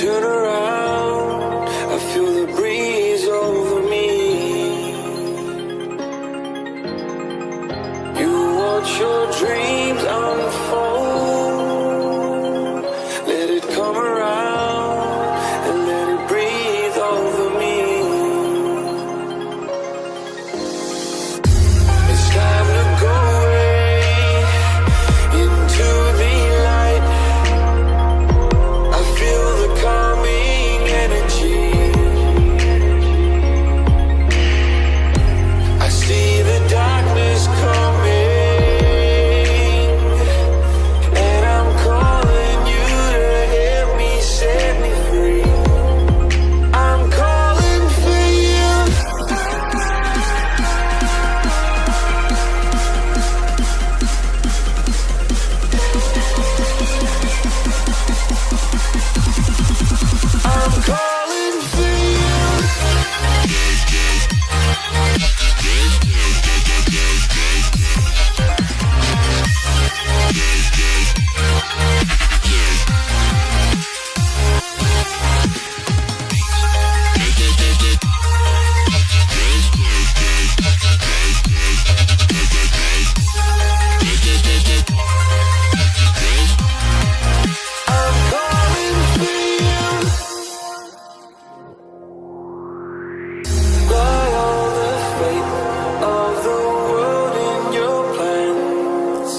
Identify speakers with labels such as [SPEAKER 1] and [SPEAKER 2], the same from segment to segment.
[SPEAKER 1] turn around, I feel the breeze over me. You watch your dreams unfold. Let it come around and let it breathe over me. It's time to go away into the light. I feel the calming energy. I see the darkness coming, and I'm calling you to help me set me free. I'm calling for you. I'm calling for you. I'm calling for you. By all the fate of the world in your plans,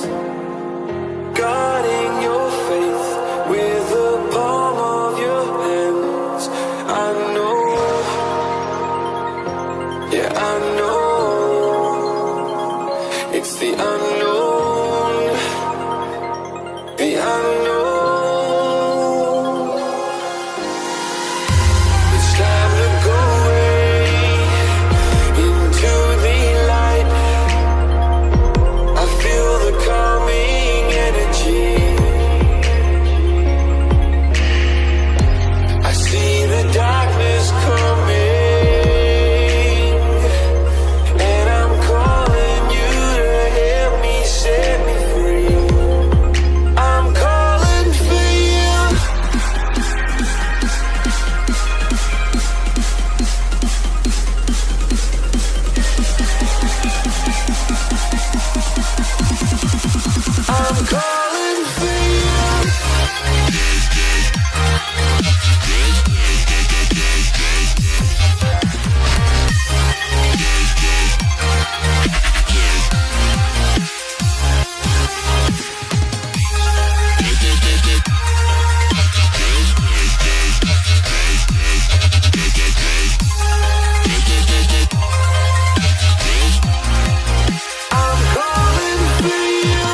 [SPEAKER 1] guarding your faith with the palm of your hands. I know, yeah, I know. It's the unknown, the unknown. It's time to go away into the light. I feel the calming energy. I see the darkness coming, and I'm calling you to help me set me free. I'm calling for you. I'm calling for you. I'm calling for you.